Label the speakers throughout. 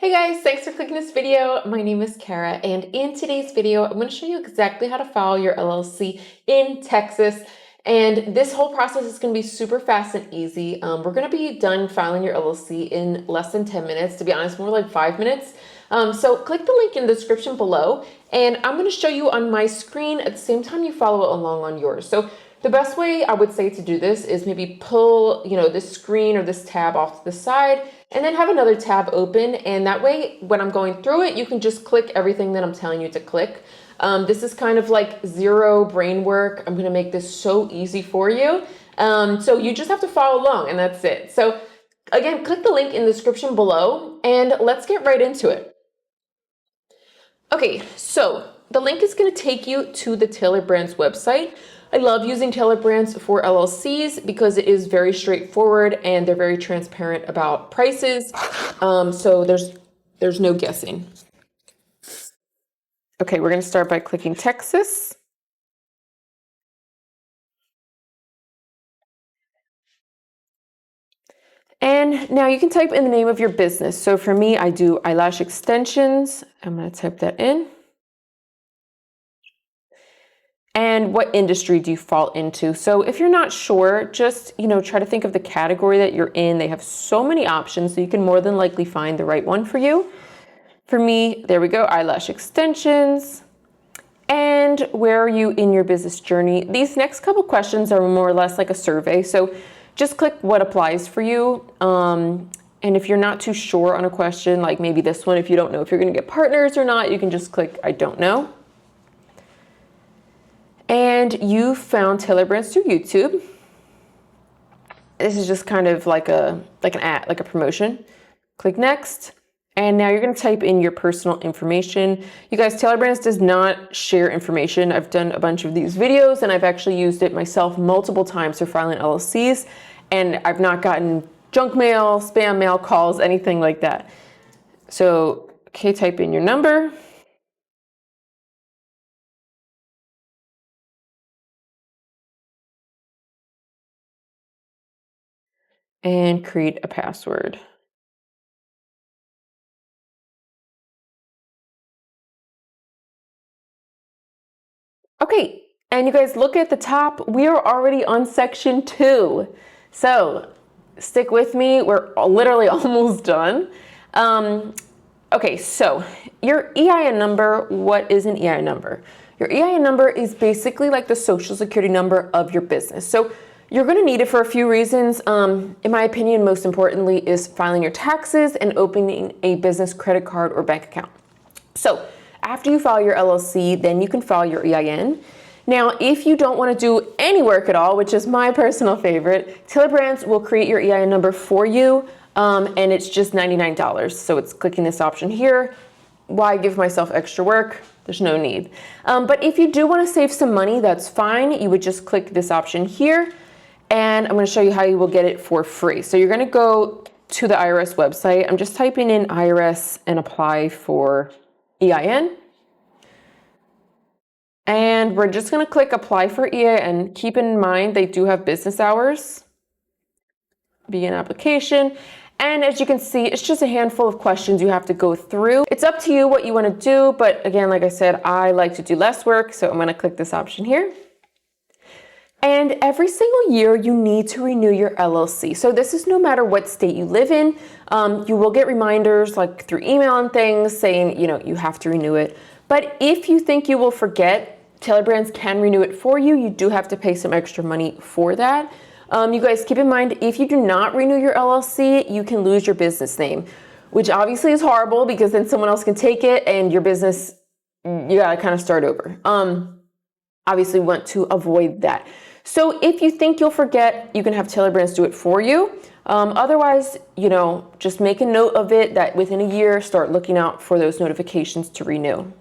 Speaker 1: Hey guys, thanks for clicking this video. My name is Kara, and in today's video, I'm going to show you exactly how to file your LLC in Texas. And this whole process is going to be super fast and easy. We're going to be done filing your LLC in less than 10 minutes, to be honest, more like 5 minutes. So click the link in the description below, and I'm going to show you on my screen at the same time you follow it along on yours. So the best way I would say to do this is maybe pull, this screen or this tab off to the side and then have another tab open. And that way, when I'm going through it, you can just click everything that I'm telling you to click. This is kind of like zero brain work. I'm going to make this so easy for you. So you just have to follow along and that's it. So again, click the link in the description below and let's get right into it. Okay, so the link is going to take you to the Tabler Brands website. I love using Tabler Brands for LLCs because it is very straightforward and they're very transparent about prices. So there's no guessing. Okay, we're going to start by clicking Texas. And now you can type in the name of your business. So for me, I do eyelash extensions. I'm going to type that in. And what industry do you fall into? So if you're not sure, just, try to think of the category that you're in. They have so many options, so you can more than likely find the right one for you. For me, there we go, eyelash extensions. And where are you in your business journey? These next couple questions are more or less like a survey. So just click what applies for you. And if you're not too sure on a question, like maybe this one, if you don't know if you're going to get partners or not, you can just click I don't know. And you found Tabler Brands through YouTube. This is just kind of like an ad, like a promotion. Click next. And now you're going to type in your personal information. You guys, Tabler Brands does not share information. I've done a bunch of these videos and I've actually used it myself multiple times for filing LLCs. And I've not gotten junk mail, spam mail calls, anything like that. So, okay, type in your number. And create a password. Okay, and you guys look at the top, we are already on section 2. So stick with me, we're literally almost done. Okay, so your EIN number, what is an EIN number? Your EIN number is basically like the social security number of your business. So you're going to need it for a few reasons. In my opinion, most importantly is filing your taxes and opening a business credit card or bank account. So after you file your LLC, then you can file your EIN. Now, if you don't want to do any work at all, which is my personal favorite, Tabler Brands will create your EIN number for you, and it's just $99. So it's clicking this option here. Why give myself extra work? There's no need. But if you do want to save some money, that's fine. You would just click this option here. And I'm going to show you how you will get it for free. So you're going to go to the IRS website. I'm just typing in IRS and apply for EIN. And we're just going to click apply for EIN. Keep in mind, they do have business hours. Begin application. And as you can see, it's just a handful of questions you have to go through. It's up to you what you want to do. But again, like I said, I like to do less work. So I'm going to click this option here. And every single year you need to renew your LLC. So this is no matter what state you live in. You will get reminders like through email and things saying, you have to renew it. But if you think you will forget, Tabler Brands can renew it for you. You do have to pay some extra money for that. You guys keep in mind, if you do not renew your LLC, you can lose your business name, which obviously is horrible because then someone else can take it and your business, you gotta kind of start over. Obviously we want to avoid that. So if you think you'll forget, you can have Tabler Brands do it for you. Otherwise, just make a note of it that within a year, start looking out for those notifications to renew.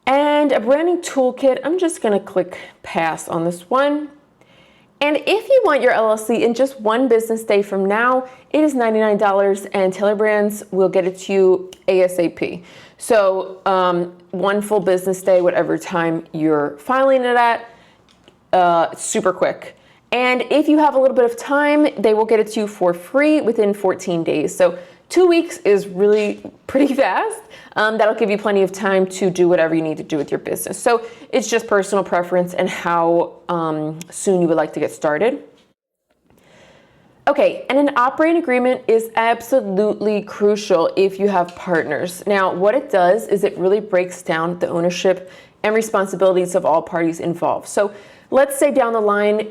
Speaker 1: And a branding toolkit, I'm just going to click pass on this one. And if you want your LLC in just one business day from now, it is $99 and Tabler Brands will get it to you ASAP. So one full business day, whatever time you're filing it at, super quick. And if you have a little bit of time, they will get it to you for free within 14 days. So 2 weeks is really pretty fast. That'll give you plenty of time to do whatever you need to do with your business. So it's just personal preference and how soon you would like to get started. Okay, and an operating agreement is absolutely crucial if you have partners. Now, what it does is it really breaks down the ownership and responsibilities of all parties involved. So let's say down the line,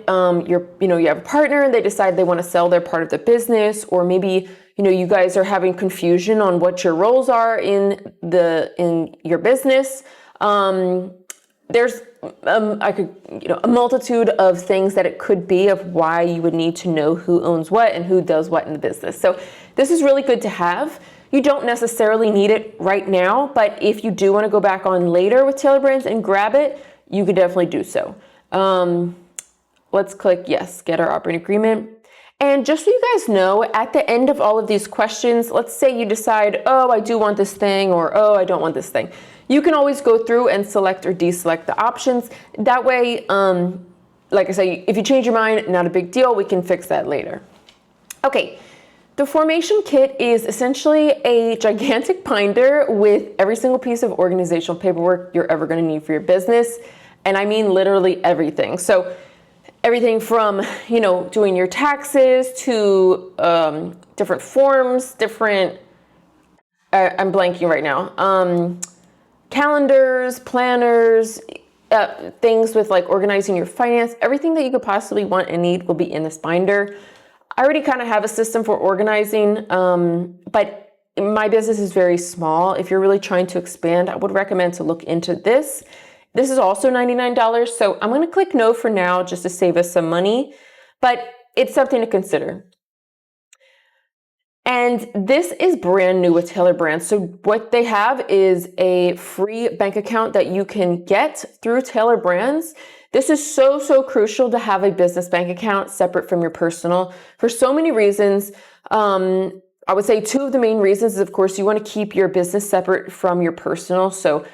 Speaker 1: you have a partner and they decide they want to sell their part of the business, or maybe you guys are having confusion on what your roles are in your business. There's a multitude of things that it could be of why you would need to know who owns what and who does what in the business. So this is really good to have. You don't necessarily need it right now, but if you do want to go back on later with Tabler Brands and grab it, you could definitely do so. Let's click yes, get our operating agreement. And just so you guys know, at the end of all of these questions, let's say you decide, oh, I do want this thing, or oh, I don't want this thing. You can always go through and select or deselect the options. That way, like I say, if you change your mind, not a big deal, we can fix that later. Okay, the formation kit is essentially a gigantic binder with every single piece of organizational paperwork you're ever going to need for your business. And I mean literally everything. So everything from, doing your taxes to different forms, I'm blanking right now, calendars, planners, things with like organizing your finance, everything that you could possibly want and need will be in this binder. I already kind of have a system for organizing, but my business is very small. If you're really trying to expand, I would recommend to look into this. This is also $99, so I'm going to click no for now just to save us some money, but it's something to consider. And this is brand new with Tabler Brands. So what they have is a free bank account that you can get through Tabler Brands. This is so, so crucial to have a business bank account separate from your personal for so many reasons. I would say two of the main reasons is, of course, you want to keep your business separate from your personal. So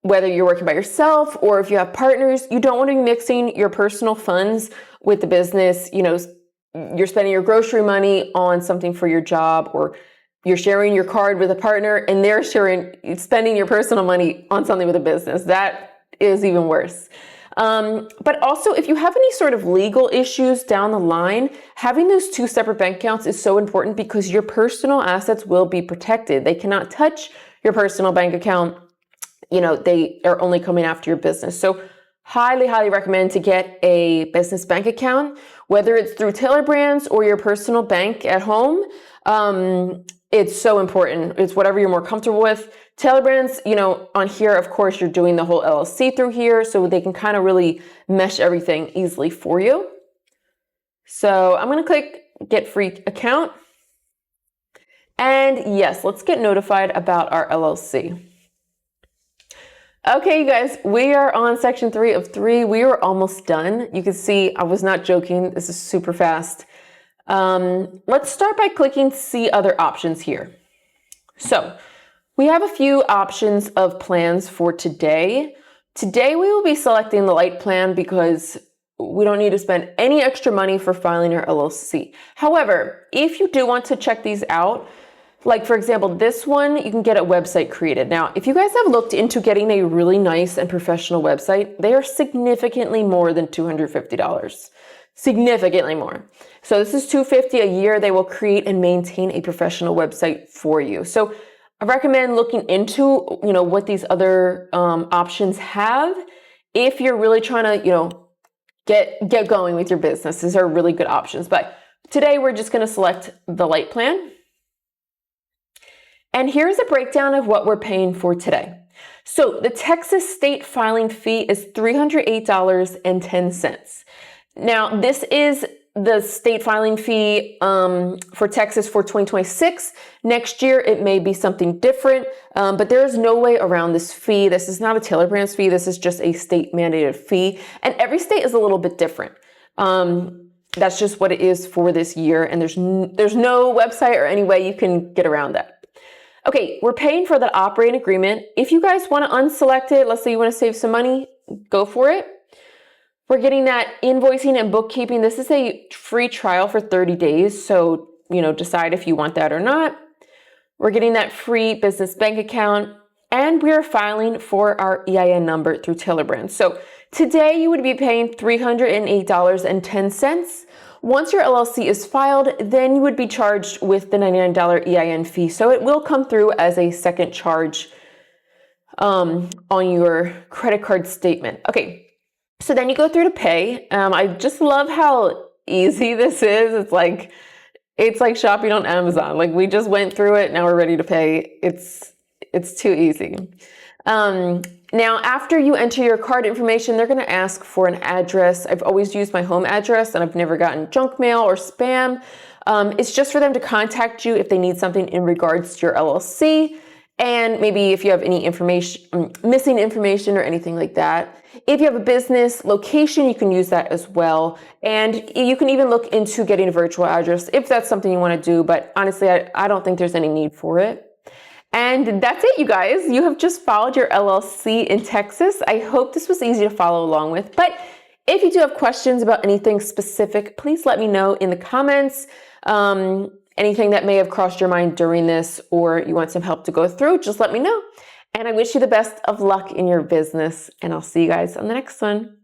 Speaker 1: whether you're working by yourself or if you have partners, you don't want to be mixing your personal funds with the business. You're spending your grocery money on something for your job, or you're sharing your card with a partner and they're spending your personal money on something with a business. That is even worse. But also, if you have any sort of legal issues down the line, having those two separate bank accounts is so important because your personal assets will be protected. They cannot touch your personal bank account. They are only coming after your business. So highly, highly recommend to get a business bank account, whether it's through Tabler Brands or your personal bank at home. It's so important. It's whatever you're more comfortable with. Tabler Brands, on here, of course, you're doing the whole LLC through here, so they can kind of really mesh everything easily for you. So I'm going to click get free account. And yes, let's get notified about our LLC. Okay, you guys, we are on section 3 of 3. We are almost done. You can see I was not joking. This is super fast. Let's start by clicking see other options here. So we have a few options of plans for today. Today we will be selecting the light plan because we don't need to spend any extra money for filing your LLC. However, if you do want to check these out, like for example, this one, you can get a website created. Now, if you guys have looked into getting a really nice and professional website, they are significantly more than $250. Significantly more. So this is $250 a year. They will create and maintain a professional website for you. So I recommend looking into, what these other options have if you're really trying to, get going with your business. These are really good options. But today we're just going to select the light plan. And here's a breakdown of what we're paying for today. So the Texas state filing fee is $308.10. Now, this is the state filing fee for Texas for 2026. Next year, it may be something different, but there is no way around this fee. This is not a Tabler Brands fee. This is just a state mandated fee. And every state is a little bit different. That's just what it is for this year. And there's no website or any way you can get around that. Okay, we're paying for the operating agreement. If you guys want to unselect it, let's say you want to save some money, go for it. We're getting that invoicing and bookkeeping. This is a free trial for 30 days. So, decide if you want that or not. We're getting that free business bank account, and we are filing for our EIN number through Taylor Brand. So today you would be paying $308.10. Once your LLC is filed, then you would be charged with the $99 EIN fee. So it will come through as a second charge on your credit card statement. Okay, so then you go through to pay. I just love how easy this is. It's like shopping on Amazon. Like, we just went through it, now we're ready to pay. It's too easy. Now, after you enter your card information, they're gonna ask for an address. I've always used my home address, and I've never gotten junk mail or spam. It's just for them to contact you if they need something in regards to your LLC, and maybe if you have any information, missing information or anything like that. If you have a business location, you can use that as well. And you can even look into getting a virtual address if that's something you want to do, but honestly, I don't think there's any need for it. And that's it, you guys. You have just filed your LLC in Texas. I hope this was easy to follow along with, but if you do have questions about anything specific, please let me know in the comments. Anything that may have crossed your mind during this, or you want some help to go through, just let me know. And I wish you the best of luck in your business, and I'll see you guys on the next one.